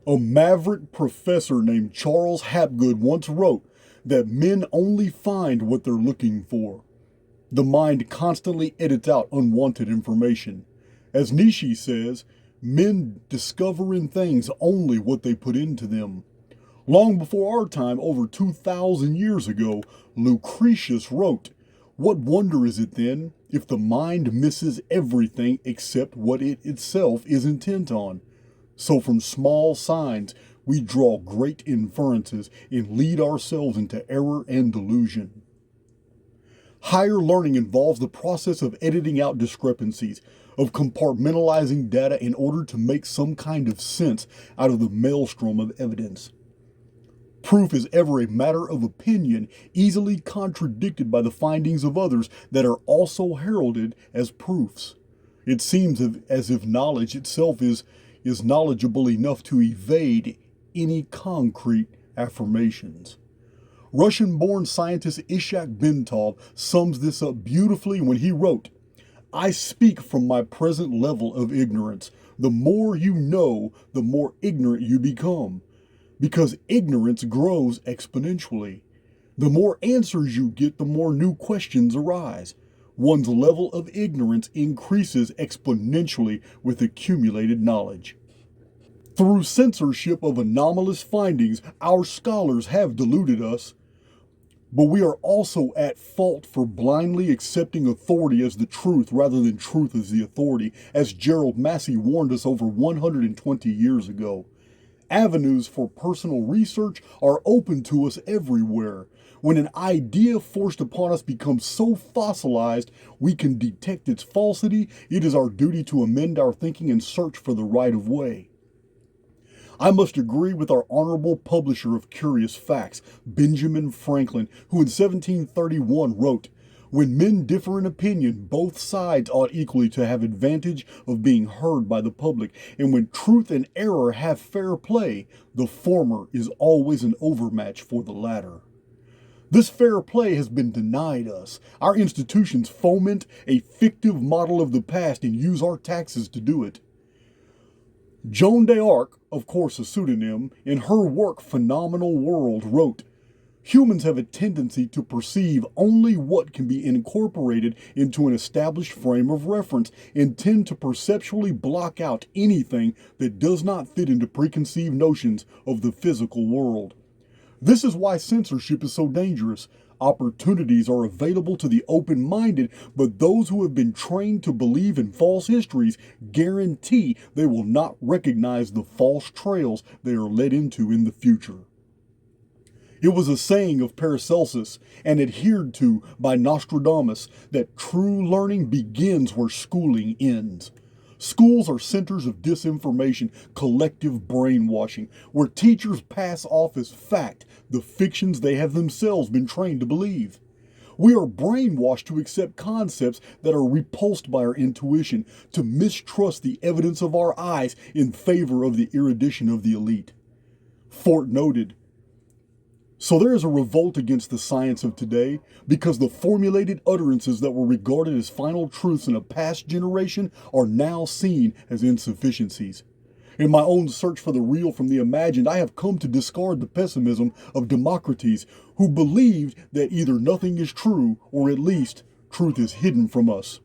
A maverick professor named Charles Hapgood once wrote that men only find what they're looking for. The mind constantly edits out unwanted information. As Nietzsche says, men discover in things only what they put into them. Long before our time, over 2,000 years ago, Lucretius wrote, "What wonder is it then, if the mind misses everything except what it itself is intent on? So from small signs we draw great inferences and lead ourselves into error and delusion." Higher learning involves the process of editing out discrepancies, of compartmentalizing data in order to make some kind of sense out of the maelstrom of evidence. Proof is ever a matter of opinion, easily contradicted by the findings of others that are also heralded as proofs. It seems as if knowledge itself is knowledgeable enough to evade any concrete affirmations. Russian-born scientist Ishak Bentov sums this up beautifully when he wrote, "I speak from my present level of ignorance. The more you know, the more ignorant you become, because ignorance grows exponentially. The more answers you get, the more new questions arise. One's level of ignorance increases exponentially with accumulated knowledge." Through censorship of anomalous findings, our scholars have deluded us. But we are also at fault for blindly accepting authority as the truth rather than truth as the authority, as Gerald Massey warned us over 120 years ago. Avenues for personal research are open to us everywhere. When an idea forced upon us becomes so fossilized we can detect its falsity, it is our duty to amend our thinking and search for the right of way. I must agree with our honorable publisher of Curious Facts, Benjamin Franklin, who in 1731 wrote, "When men differ in opinion, both sides ought equally to have advantage of being heard by the public, and when truth and error have fair play, the former is always an overmatch for the latter." This fair play has been denied us. Our institutions foment a fictive model of the past and use our taxes to do it. Joan d'Arc, of course a pseudonym, in her work Phenomenal World wrote, "Humans have a tendency to perceive only what can be incorporated into an established frame of reference and tend to perceptually block out anything that does not fit into preconceived notions of the physical world. This is why censorship is so dangerous. Opportunities are available to the open-minded, but those who have been trained to believe in false histories guarantee they will not recognize the false trails they are led into in the future." It was a saying of Paracelsus and adhered to by Nostradamus that true learning begins where schooling ends. Schools are centers of disinformation, collective brainwashing, where teachers pass off as fact the fictions they have themselves been trained to believe. We are brainwashed to accept concepts that are repulsed by our intuition, to mistrust the evidence of our eyes in favor of the erudition of the elite. Fort noted, "So there is a revolt against the science of today because the formulated utterances that were regarded as final truths in a past generation are now seen as insufficiencies. In my own search for the real from the imagined, I have come to discard the pessimism of Democritus, who believed that either nothing is true or at least truth is hidden from us.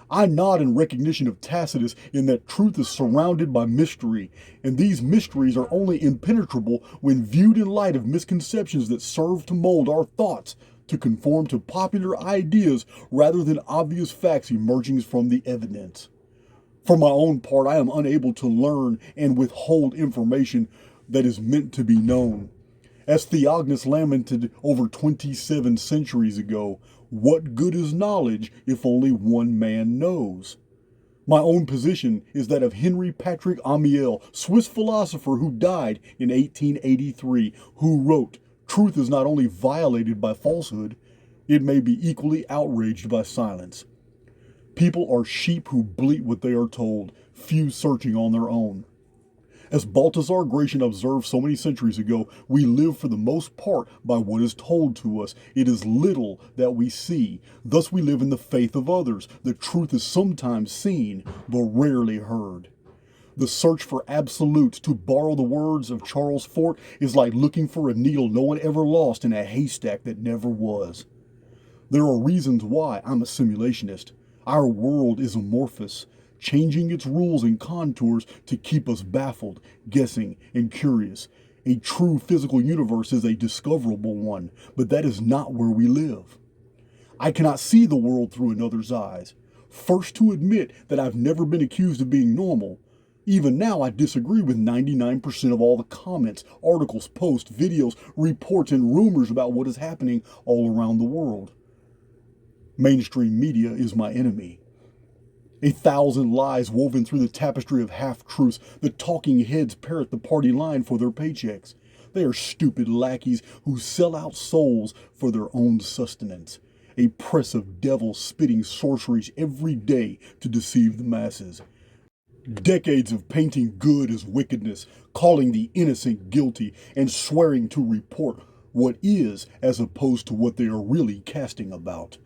I nod in recognition of Tacitus in that truth is surrounded by mystery, and these mysteries are only impenetrable when viewed in light of misconceptions that serve to mold our thoughts to conform to popular ideas rather than obvious facts emerging from the evidence. For my own part, I am unable to learn and withhold information that is meant to be known. As Theognis lamented over 27 centuries ago, what good is knowledge if only one man knows? My own position is that of Henry Patrick Amiel, Swiss philosopher who died in 1883, who wrote, "Truth is not only violated by falsehood, it may be equally outraged by silence." People are sheep who bleat what they are told, few searching on their own. As Balthazar Gracian observed so many centuries ago, we live for the most part by what is told to us. It is little that we see. Thus we live in the faith of others. The truth is sometimes seen, but rarely heard. The search for absolutes, to borrow the words of Charles Fort, is like looking for a needle no one ever lost in a haystack that never was. There are reasons why I'm a simulationist. Our world is amorphous, changing its rules and contours to keep us baffled, guessing, and curious. A true physical universe is a discoverable one, but that is not where we live. I cannot see the world through another's eyes. First to admit that I've never been accused of being normal. Even now, I disagree with 99% of all the comments, articles, posts, videos, reports, and rumors about what is happening all around the world. Mainstream media is my enemy. 1,000 lies woven through the tapestry of half-truths. The talking heads parrot the party line for their paychecks. They are stupid lackeys who sell out souls for their own sustenance. A press of devils spitting sorceries every day to deceive the masses. Decades of painting good as wickedness, calling the innocent guilty, and swearing to report what is as opposed to what they are really casting about.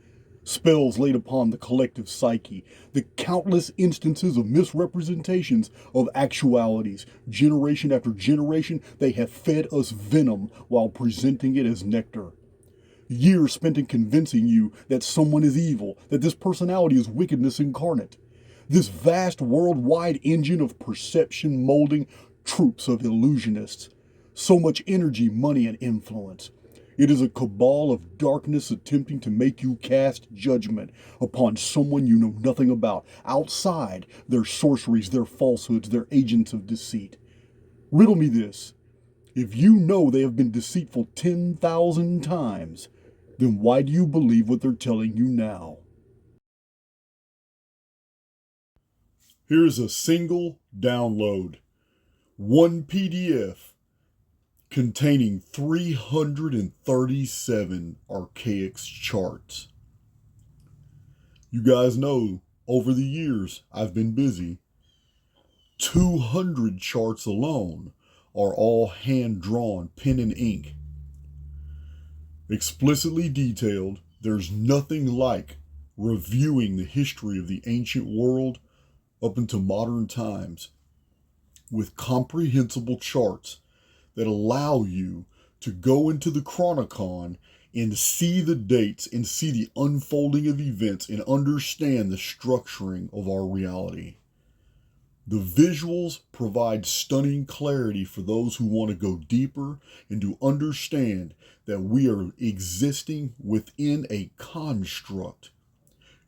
Spells laid upon the collective psyche, the countless instances of misrepresentations of actualities. Generation after generation, they have fed us venom while presenting it as nectar. Years spent in convincing you that someone is evil, that this personality is wickedness incarnate. This vast worldwide engine of perception molding troops of illusionists. So much energy, money, and influence. It is a cabal of darkness attempting to make you cast judgment upon someone you know nothing about, outside their sorceries, their falsehoods, their agents of deceit. Riddle me this. If you know they have been deceitful 10,000 times, then why do you believe what they're telling you now? Here's a single download. One PDF containing 337 Archaix charts. You guys know, over the years, I've been busy. 200 charts alone are all hand-drawn, pen and ink. Explicitly detailed, there's nothing like reviewing the history of the ancient world up into modern times with comprehensible charts that allow you to go into the Chronicon and see the dates and see the unfolding of events and understand the structuring of our reality. The visuals provide stunning clarity for those who want to go deeper and to understand that we are existing within a construct.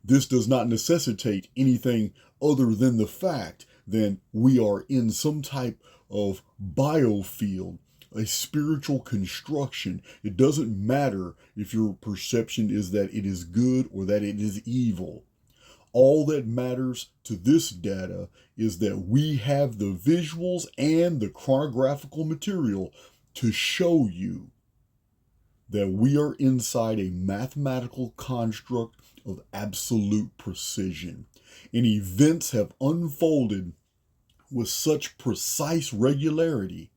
This does not necessitate anything other than the fact that we are in some type of biofield, a spiritual construction. It doesn't matter if your perception is that it is good or that it is evil. All that matters to this data is that we have the visuals and the chronographical material to show you that we are inside a mathematical construct of absolute precision. And events have unfolded with such precise regularity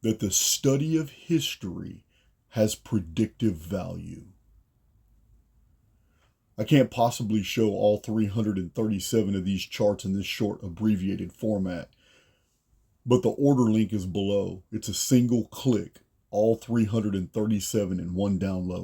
that the study of history has predictive value. I can't possibly show all 337 of these charts in this short abbreviated format, but the order link is below. It's a single click, all 337 in one download.